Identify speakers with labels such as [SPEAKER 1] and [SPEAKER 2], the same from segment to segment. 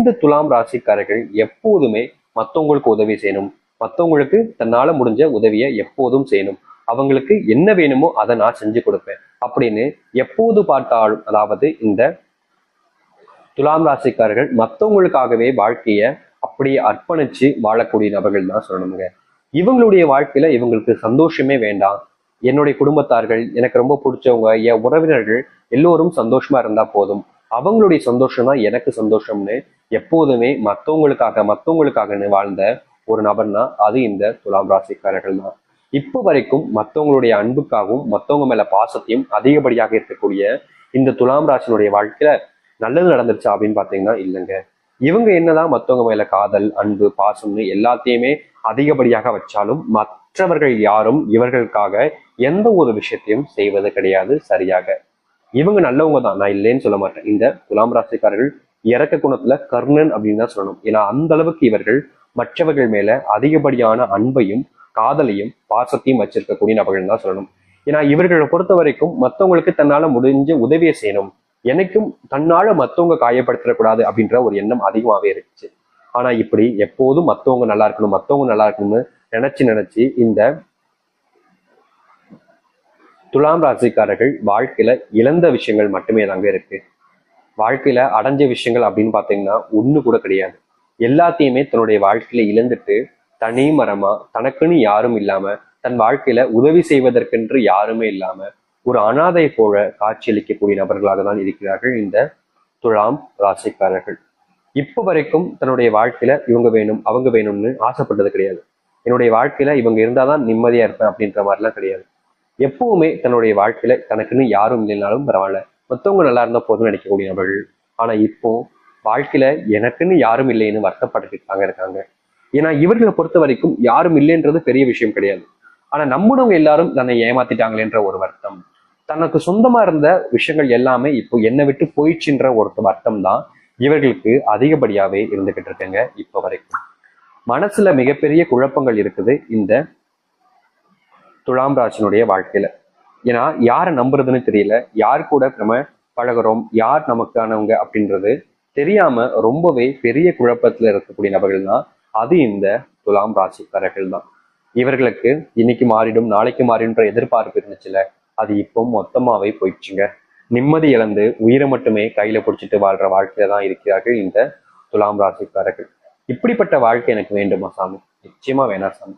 [SPEAKER 1] இந்த துலாம் ராசிக்காரர்கள் எப்போதுமே மற்றவங்களுக்கு உதவி செய்யணும், மற்றவங்களுக்கு தன்னால முடிஞ்ச உதவியை எப்போதும் செய்யணும், அவங்களுக்கு என்ன வேணுமோ அதை நான் செஞ்சு கொடுப்பேன் அப்படின்னு எப்போது பார்த்தாலும், அதாவது இந்த துலாம் ராசிக்காரர்கள் மற்றவங்களுக்காகவே வாழ்க்கைய அப்படியே அர்ப்பணிச்சு வாழக்கூடிய நபர்கள் தான் சொல்லணுங்க. இவங்களுடைய வாழ்க்கையில இவங்களுக்கு சந்தோஷமே வேண்டாம், என்னுடைய குடும்பத்தார்கள், எனக்கு ரொம்ப பிடிச்சவங்க, என் உறவினர்கள் எல்லோரும் சந்தோஷமா இருந்தா போதும், அவங்களுடைய சந்தோஷம் தான் எனக்கு சந்தோஷம்னு எப்போதுமே மற்றவங்களுக்காகன்னு வாழ்ந்த ஒரு நபர்னா அது இந்த துலாம் ராசிக்காரர்கள் தான். இப்போ வரைக்கும் மற்றவங்களுடைய அன்புக்காகவும் மற்றவங்க மேல பாசத்தையும் அதிகப்படியாக இருக்கக்கூடிய இந்த துலாம் ராசினுடைய வாழ்க்கையில நல்லது நடந்துருச்சா அப்படின்னு பாத்தீங்கன்னா இல்லைங்க. இவங்க என்னதான் மற்றவங்க மேல காதல், அன்பு, பாசம்னு எல்லாத்தையுமே அதிகப்படியாக வச்சாலும் மற்றவர்கள் யாரும் இவர்களுக்காக எந்த ஒரு விஷயத்தையும் செய்வது கிடையாது சரியாக. இவங்க நல்லவங்க தான், நான் இல்லைன்னு சொல்ல மாட்டேன். இந்த துலாம் ராசிக்காரர்கள் இறக்க குணத்துல கர்ணன் அப்படின்னு தான் சொல்லணும். ஏன்னா அந்த அளவுக்கு இவர்கள் மற்றவர்கள் மேல அதிகப்படியான அன்பையும் காதலையும் பாசத்தையும் வச்சிருக்கக்கூடிய நபர்கள் தான் சொல்லணும். ஏன்னா இவர்களை பொறுத்த வரைக்கும் மற்றவங்களுக்கு தன்னால முடிஞ்ச உதவியை செய்யணும், எனக்கும் தன்னால மற்றவங்க காயப்படுத்தக்கூடாது அப்படின்ற ஒரு எண்ணம் அதிகமாவே இருந்துச்சு. ஆனா இப்படி எப்போதும் மற்றவங்க நல்லா இருக்கணும், மற்றவங்க நல்லா இருக்கணும்னு நினைச்சு இந்த துலாம் ராசிக்காரர்கள் வாழ்க்கையில இழந்த விஷயங்கள் மட்டுமே தாங்க இருக்கு. வாழ்க்கையில அடைஞ்ச விஷயங்கள் அப்படின்னு பாத்தீங்கன்னா ஒண்ணு கூட கிடையாது. எல்லாத்தையுமே தன்னுடைய வாழ்க்கையில இழந்துட்டு தனி மரமா, தனக்குன்னு யாரும் இல்லாம, தன் வாழ்க்கையில உதவி செய்வதற்கென்று யாருமே இல்லாம ஒரு அனாதை போல காட்சியளிக்கக்கூடிய நபர்களாக தான் இருக்கிறார்கள் இந்த துலாம் ராசிக்காரர்கள். இப்போ வரைக்கும் தன்னுடைய வாழ்க்கையில இவங்க வேணும் அவங்க வேணும்னு ஆசைப்பட்டது கிடையாது. என்னுடைய வாழ்க்கையில இவங்க இருந்தாதான் நிம்மதியா இருப்பேன் அப்படின்ற மாதிரிலாம் கிடையாது. எப்பவுமே தன்னுடைய வாழ்க்கையில தனக்குன்னு யாரும் இல்லைனாலும் பரவாயில்ல, மற்றவங்க நல்லா இருந்தா போதும்னு நினைக்கக்கூடிய நபர்கள். ஆனா இப்போ வாழ்க்கையில எனக்குன்னு யாரும் இல்லைன்னு வருத்தப்பட்டுக்கிட்டாங்க இருக்காங்க. ஏன்னா இவர்களை பொறுத்த வரைக்கும் யாரும் இல்லைன்றது பெரிய விஷயம் கிடையாது. ஆனா நம்மளவங்க எல்லாரும் தன்னை ஏமாத்திட்டாங்களேன்ற ஒரு வருத்தம், தனக்கு சொந்தமா இருந்த விஷயங்கள் எல்லாமே இப்போ என்னை விட்டு போயிடுச்சுன்ற ஒரு வருத்தம் தான் இவர்களுக்கு அதிகப்படியாவே இருந்துகிட்டு இருக்குங்க இப்போ வரைக்கும். மனசுல மிகப்பெரிய குழப்பங்கள் இருக்குது இந்த துலாம் ராசினுடைய வாழ்க்கையில. ஏன்னா யாரை நம்புறதுன்னு தெரியல, யார் கூட நம்ம பழகிறோம், யார் நமக்கானவங்க அப்படின்றது தெரியாம ரொம்பவே பெரிய குழப்பத்துல இருக்கக்கூடிய நபர்கள் தான் அது இந்த துலாம் ராசிக்காரர்கள் தான். இவர்களுக்கு இன்னைக்கு மாறிடும் நாளைக்கு மாறிடும்ன்ற எதிர்பார்ப்பு இருந்துச்சுல, அது இப்போ மொத்தமாவே போயிடுச்சுங்க. நிம்மதி இழந்து உயிரை மட்டுமே கையில பிடிச்சிட்டு வாழ்ற வாழ்க்கையில தான் இருக்கிறார்கள் இந்த துலாம் ராசிக்காரர்கள். இப்படிப்பட்ட வாழ்க்கை எனக்கு வேண்டுமா சாமி? நிச்சயமா வேணாம் சாமி.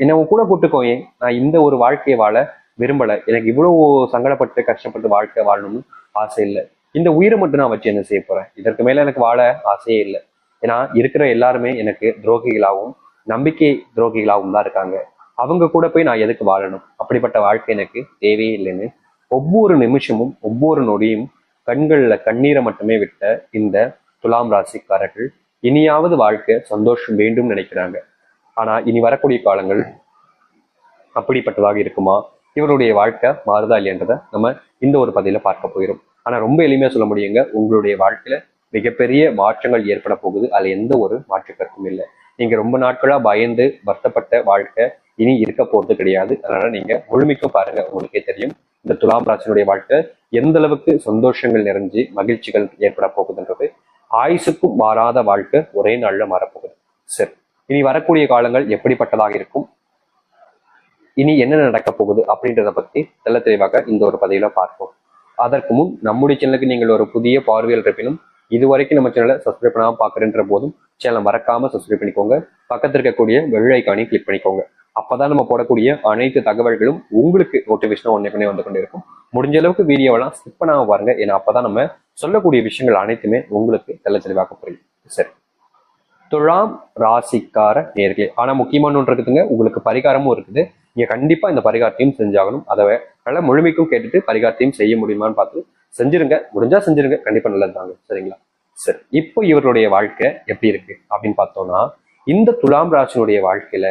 [SPEAKER 1] என்னை கூட கூட்டுக்கோயே, நான் இந்த ஒரு வாழ்க்கையை வாழ விரும்பல, எனக்கு இவ்வளவு சங்கடப்பட்டு கஷ்டப்பட்டு வாழ்க்கை வாழணும்னு ஆசை இல்லை. இந்த உயிரை மட்டும் நான் வச்சு என்ன செய்ய போறேன்? இதற்கு மேல எனக்கு வாழ ஆசையே இல்லை. ஏன்னா இருக்கிற எல்லாருமே எனக்கு துரோகிகளாகவும் நம்பிக்கை துரோகிகளாகவும் தான் இருக்காங்க. அவங்க கூட போய் நான் எதுக்கு வாழணும்? அப்படிப்பட்ட வாழ்க்கை எனக்கு தேவையே இல்லைன்னு ஒவ்வொரு நிமிஷமும் ஒவ்வொரு நொடியும் கண்கள்ல கண்ணீரை மட்டுமே விட்ட இந்த துலாம் ராசிக்காரர்கள் இனியாவது வாழ்க்கை சந்தோஷம் வேண்டும் நினைக்கிறாங்க. ஆனா இனி வரக்கூடிய காலங்கள் அப்படிப்பட்டதாக இருக்குமா? இவருடைய வாழ்க்கை மாறுதா இல்லையன்றதை நம்ம இந்த ஒரு பதில பார்க்க போயிடும். ஆனா ரொம்ப எளிமையா சொல்ல முடியுங்க, உங்களுடைய வாழ்க்கையில மிகப்பெரிய மாற்றங்கள் ஏற்பட போகுது, அதுல எந்த ஒரு மாற்று கருத்தும் இல்லை. நீங்க ரொம்ப நாட்களா பயந்து வருத்தப்பட்ட வாழ்க்கை இனி இருக்க போறது கிடையாது. அதனால நீங்க முழுமைக்கும் பாருங்க, உங்களுக்கே தெரியும் இந்த துலாம் ராசினுடைய வாழ்க்கை எந்த அளவுக்கு சந்தோஷங்கள் நிறைஞ்சு மகிழ்ச்சிகள் ஏற்பட போகுதுன்றது. ஆயுசுக்கும் மாறாத வாழ்க்கை ஒரே நாள்ல மாறப்போகுது. சரி, இனி வரக்கூடிய காலங்கள் எப்படிப்பட்டதாக இருக்கும், இனி என்ன நடக்க போகுது அப்படின்றத பத்தி தெல்ல தெளிவாக இந்த ஒரு பதிவுல பார்ப்போம். அதற்கு முன் நம்முடைய சேனலுக்கு நீங்கள் ஒரு புதிய பார்வையில் இருப்பினும் இதுவரைக்கும் நம்ம சேனலை சப்ஸ்கிரைப் பண்ணாம பாக்குறேன்ற போதும் சேனலை மறக்காம சப்ஸ்கிரைப் பண்ணிக்கோங்க. பக்கத்தில் இருக்கக்கூடிய பெல் ஐக்கானை கிளிக் பண்ணிக்கோங்க. அப்பதான் நம்ம போடக்கூடிய அனைத்து தகவல்களும் உங்களுக்கு நோட்டிபிகேஷன் ஒன்னே வந்து கொண்டு இருக்கும். முடிஞ்ச அளவுக்கு வீடியோவெல்லாம் ஸ்கிப் பண்ணாம பாருங்க, ஏன்னா அப்பதான் நம்ம சொல்லக்கூடிய விஷயங்கள் அனைத்துமே உங்களுக்கு தெல்ல தெளிவாக புரியும். சரி, துலாம் ராசிக்கார நேர்களே, ஆனா முக்கியமான ஒன்று இருக்குதுங்க, உங்களுக்கு பரிகாரமும் இருக்குது. நீங்க கண்டிப்பா இந்த பரிகாரத்தையும் செஞ்சாகணும். அதை நல்லா முழுமைக்கும் கேட்டுட்டு பரிகாரத்தையும் செய்ய முடியுமான்னு பார்த்து செஞ்சிருங்க. முடிஞ்சா செஞ்சிருங்க, கண்டிப்பா நல்லது தாங்க. சரிங்களா? சரி, இப்போ இவருடைய வாழ்க்கை எப்படி இருக்கு அப்படின்னு பார்த்தோம்னா, இந்த துலாம் ராசினுடைய வாழ்க்கையில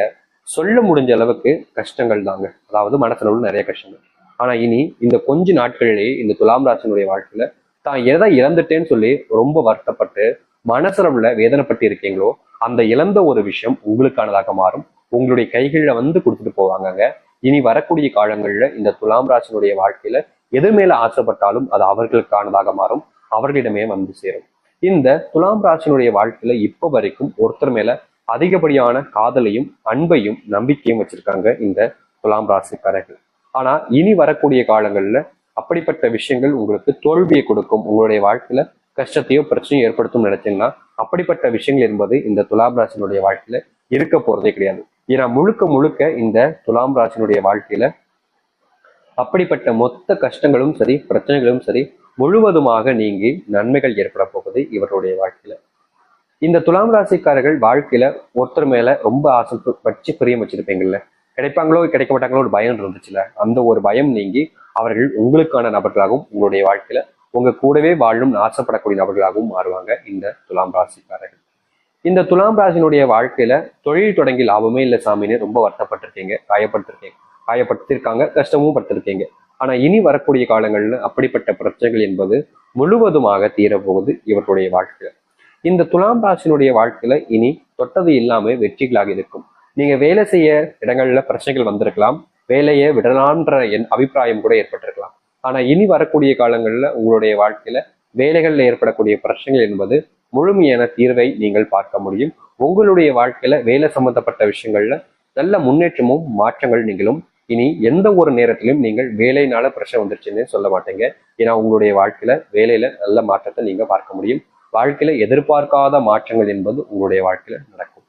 [SPEAKER 1] சொல்ல முடிஞ்ச அளவுக்கு கஷ்டங்கள் தாங்க. அதாவது மனசுல உள்ள நிறைய கஷ்டங்கள். ஆனா இனி இந்த கொஞ்ச நாட்களிலேயே இந்த துலாம் ராசினுடைய வாழ்க்கையில தான் எதை இழந்துட்டேன்னு சொல்லி ரொம்ப வருத்தப்பட்டு மனசுல வேதனைப்பட்டு இருக்கீங்களோ, அந்த இழந்த ஒரு விஷயம் உங்களுக்கானதாக மாறும். உங்களுடைய கைகளில் வந்து கொடுத்துட்டு போவாங்க. இனி வரக்கூடிய காலங்கள்ல இந்த துலாம் ராசினுடைய வாழ்க்கையில எது மேல ஆசைப்பட்டாலும் அது அவர்களுக்கானதாக மாறும், அவர்களிடமே வந்து சேரும். இந்த துலாம் ராசினுடைய வாழ்க்கையில இப்ப வரைக்கும் ஒருத்தர் மேல அதிகப்படியான காதலையும் அன்பையும் நம்பிக்கையும் வச்சிருக்காங்க இந்த துலாம் ராசிக்காரர்கள். ஆனா இனி வரக்கூடிய காலங்கள்ல அப்படிப்பட்ட விஷயங்கள் உங்களுக்கு தோல்வியை கொடுக்கும், உங்களுடைய வாழ்க்கையில கஷ்டத்தையோ பிரச்சனையோ ஏற்படுத்தும் நினைச்சீங்கன்னா அப்படிப்பட்ட விஷயங்கள் என்பது இந்த துலாம் ராசினுடைய வாழ்க்கையில இருக்க போறதே கிடையாது. ஏன்னா முழுக்க முழுக்க இந்த துலாம் ராசினுடைய வாழ்க்கையில அப்படிப்பட்ட மொத்த கஷ்டங்களும் சரி பிரச்சனைகளும் சரி முழுவதுமாக நீங்கி நன்மைகள் ஏற்பட போகுது இவருடைய வாழ்க்கையில. இந்த துலாம் ராசிக்காரர்கள் வாழ்க்கையில ஒருத்தர் மேல ரொம்ப ஆசை வச்சு பிரியம் வச்சிருப்பீங்கல்ல, கிடைப்பாங்களோ கிடைக்க மாட்டாங்களோ ஒரு பயம் இருந்துச்சுல, அந்த ஒரு பயம் நீங்கி அவர்கள் உங்களுக்கான நபர்களாகவும் உங்களுடைய வாழ்க்கையில உங்க கூடவே வாழும் ஆசைப்படக்கூடிய நபர்களாகவும் மாறுவாங்க இந்த துலாம் ராசிக்காரர்கள். இந்த துலாம் ராசினுடைய வாழ்க்கையில தொழில் தொடங்கி லாபமே இல்லை சாமின்னு ரொம்ப வருத்தப்பட்டிருக்கீங்க, காயப்படுத்திருக்காங்க, கஷ்டமும் படுத்திருக்கீங்க. ஆனா இனி வரக்கூடிய காலங்கள்ல அப்படிப்பட்ட பிரச்சனைகள் என்பது முழுவதுமாக தீரப்போகுது இவர்களுடைய வாழ்க்கையில. இந்த துலாம் ராசினுடைய வாழ்க்கையில இனி தொட்டது இல்லாம வெற்றிகளாக இருக்கும். நீங்க வேலை செய்ய இடங்கள்ல பிரச்சனைகள் வந்திருக்கலாம், வேலையை விடலான்ற என் அபிப்பிராயம் கூட ஏற்பட்டிருக்கலாம். ஆனா இனி வரக்கூடிய காலங்கள்ல உங்களுடைய வாழ்க்கையில வேலைகள்ல ஏற்படக்கூடிய பிரச்சனைகள் என்பது முழுமையான தீர்வை நீங்கள் பார்க்க முடியும். உங்களுடைய வாழ்க்கையில வேலை சம்பந்தப்பட்ட விஷயங்கள்ல நல்ல முன்னேற்றமும் மாற்றங்கள் நீங்களும் இனி எந்த ஒரு நேரத்திலும் நீங்கள் வேலையினால பிரச்சனை வந்துருச்சுன்னு சொல்ல மாட்டீங்க. ஏன்னா உங்களுடைய வாழ்க்கையில வேலையில நல்ல மாற்றத்தை நீங்க பார்க்க முடியும். வாழ்க்கையில எதிர்பார்க்காத மாற்றங்கள் என்பது உங்களுடைய வாழ்க்கையில நடக்கும்.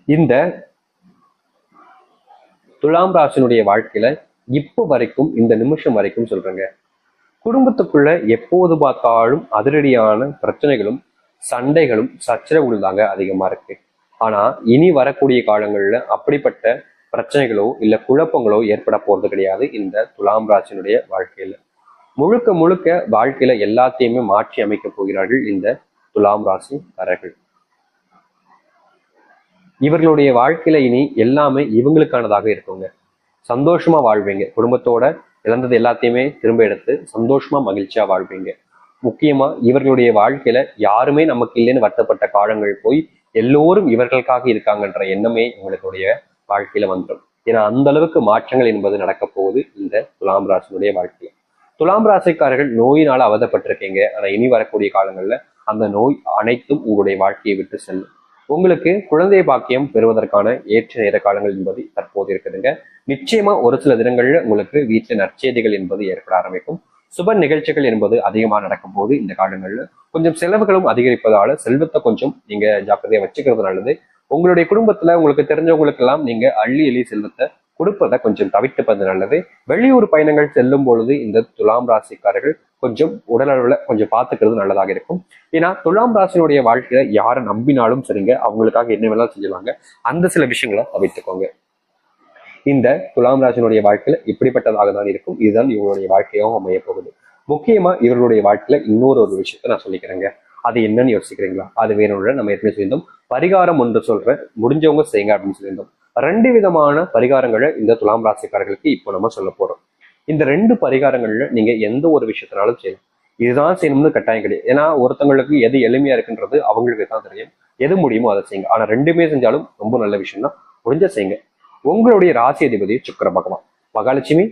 [SPEAKER 1] இந்த துலாம் ராசினுடைய வாழ்க்கையில இப்போ வரைக்கும் இந்த நிமிஷம் வரைக்கும் சொல்றேங்க, குடும்பத்துக்குள்ள எப்போது பார்த்தாலும் அதிரடியான பிரச்சனைகளும் சண்டைகளும் சச்சரவுகள் தாங்க அதிகமா இருக்கு. ஆனா இனி வரக்கூடிய காலங்கள்ல அப்படிப்பட்ட பிரச்சனைகளோ இல்ல குழப்பங்களோ ஏற்பட போறது கிடையாது இந்த துலாம் ராசினுடைய வாழ்க்கையில. முழுக்க முழுக்க வாழ்க்கையில எல்லாத்தையுமே மாற்றி அமைக்க போகிறார்கள் இந்த துலாம் ராசிக்காரர்கள். இவர்களுடைய வாழ்க்கையில இனி எல்லாமே இவங்களுக்கானதாக இருக்குங்க. சந்தோஷமா வாழ்வீங்க, குடும்பத்தோட இழந்தது எல்லாத்தையுமே திரும்ப எடுத்து சந்தோஷமா மகிழ்ச்சியா வாழ்வீங்க. முக்கியமா இவர்களுடைய வாழ்க்கையில யாருமே நமக்கு இல்லைன்னு வருத்தப்பட்ட காலங்கள் போய் எல்லோரும் இவர்களுக்காக இருக்காங்கன்ற எண்ணமே உங்களுடைய வாழ்க்கையில வந்துடும். ஏன்னா அந்த அளவுக்கு மாற்றங்கள் என்பது நடக்க போகுது இந்த துலாம் ராசினுடைய வாழ்க்கையில. துலாம் ராசிக்காரர்கள் நோயினால அவதப்பட்டிருக்கீங்க, ஆனா இனி வரக்கூடிய காலங்கள்ல அந்த நோய் அனைத்தும் உங்களுடைய வாழ்க்கையை விட்டு செல்லும். உங்களுக்கு குழந்தை பாக்கியம் பெறுவதற்கான ஏற்ற நேர காலங்கள் என்பது தற்போது இருக்குதுங்க. நிச்சயமா ஒரு சில தினங்கள்ல உங்களுக்கு வீட்டுல நற்செய்திகள் என்பது ஏற்பட ஆரம்பிக்கும். சுப நிகழ்ச்சிகள் என்பது அதிகமா நடக்கும் போது இந்த காலங்கள்ல கொஞ்சம் செலவுகளும் அதிகரிப்பதால செல்வத்தை கொஞ்சம் நீங்க ஜாக்கிரதையா வச்சுக்கிறது நல்லது. உங்களுடைய குடும்பத்துல உங்களுக்கு தெரிஞ்சவங்களுக்கு எல்லாம் நீங்க அள்ளி எள்ளி செல்வத்தை கொடுப்பதை கொஞ்சம் தவிர்த்துப்பது நல்லது. வெளியூர் பயணங்கள் செல்லும் பொழுது இந்த துலாம் ராசிக்காரர்கள் கொஞ்சம் உடலளவுல கொஞ்சம் பார்த்துக்கிறது நல்லதாக இருக்கும். ஏன்னா துலாம் ராசினுடைய வாழ்க்கையில யாரை நம்பினாலும் சரிங்க, அவங்களுக்காக என்ன வேணாலும் செஞ்சுவாங்க. அந்த சில விஷயங்களை தவிர்த்துக்கோங்க. இந்த துலாம் ராசினுடைய வாழ்க்கையில இப்படிப்பட்டதாக தான் இருக்கும். இதுதான் இவங்களுடைய வாழ்க்கையாகவும் அமைய போகுது. முக்கியமா இவர்களுடைய வாழ்க்கையில இன்னொரு விஷயத்த நான் சொல்லிக்கிறேங்க. அது என்னன்னு யோசிக்கிறீங்களா? அது வேணும்னு நம்ம ஏற்கனவே சொல்லியிருந்தோம். பரிகாரம் ஒன்று சொல்றேன், முடிஞ்சவங்க செய்யுங்க அப்படின்னு சொல்லியிருந்தோம். 2 விதமான பரிகாரங்களை இந்த துலாம் ராசிக்காரர்களுக்கு இப்போ நம்ம சொல்ல போறோம். இந்த 2 பரிகாரங்கள்ல நீங்க எந்த ஒரு விஷயத்தினாலும் செய்யலாம். இதுதான் செய்யணும்னு கட்டாயம் கிடையாது. ஏன்னா ஒருத்தவங்களுக்கு எது எளிமையா இருக்குன்றது அவங்களுக்கு தான் தெரியும். எது முடியுமோ அதை செய்யுங்க. ஆனா 2மே செஞ்சாலும் ரொம்ப நல்ல விஷயம் தான், முடிஞ்ச செய்யுங்க. உங்களுடைய ராசி அதிபதி சுக்கிர பகவான், மகாலட்சுமி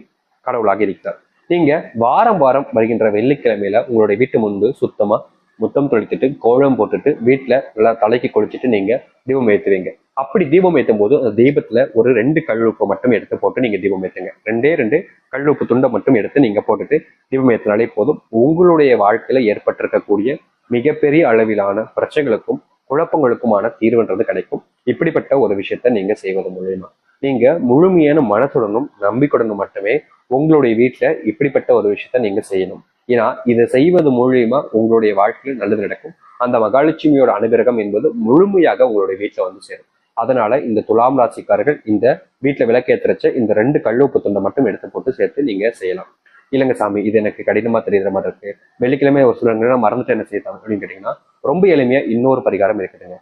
[SPEAKER 1] கடவுளாக இருக்கிறார். நீங்க வாரம் வாரம் வருகின்ற வெள்ளிக்கிழமையில உங்களுடைய வீட்டு முன்பு சுத்தமா முத்தம் தொளித்துட்டு கோலம் போட்டுட்டு வீட்டுல நல்லா தலைக்கு குளிச்சுட்டு நீங்க தீபம் ஏற்றுவீங்க. அப்படி தீபம் ஏற்றும் போது அந்த தீபத்துல ஒரு 2 கல்லுப்பு மட்டும் எடுத்து போட்டு நீங்க தீபம் ஏற்றுங்க. 2 கல்லுப்பு துண்டை மட்டும் எடுத்து நீங்க போட்டுட்டு தீபம் ஏற்றினாலே போதும். உங்களுடைய வாழ்க்கையில ஏற்பட்டிருக்கக்கூடிய மிகப்பெரிய அளவிலான பிரச்சனைகளுக்கும் குழப்பங்களுக்குமான தீர்வுன்றது கிடைக்கும். இப்படிப்பட்ட ஒரு விஷயத்த நீங்க செய்வது மூலியமா நீங்க முழுமையான மனசுடனும் நம்பிக்கையுடனும் மட்டுமே உங்களுடைய வீட்டுல இப்படிப்பட்ட ஒரு விஷயத்த நீங்க செய்யணும். ஏன்னா இதை செய்வது மூலியமா உங்களுடைய வாழ்க்கையில் நல்லது நடக்கும். அந்த மகாலட்சுமியோட அனுகிரகம் என்பது முழுமையாக உங்களுடைய வீட்டுல வந்து சேரும். அதனால இந்த துலாம் ராசிக்காரர்கள் இந்த வீட்டுல விளக்கேற்றச்ச இந்த 2 கல்லுப்பு துண்டை மட்டும் எடுத்து போட்டு சேர்த்து நீங்க செய்யலாம். இல்லைங்க சாமி, இது எனக்கு கடினமா தெரியுற மாதிரி இருக்கு, வெள்ளிக்கிழமை ஒரு சில மறந்துட்டு என்ன செய்யலாம் அப்படின்னு கேட்டீங்கன்னா ரொம்ப எளிமையா இன்னொரு பரிகாரம் இருக்குதுங்க.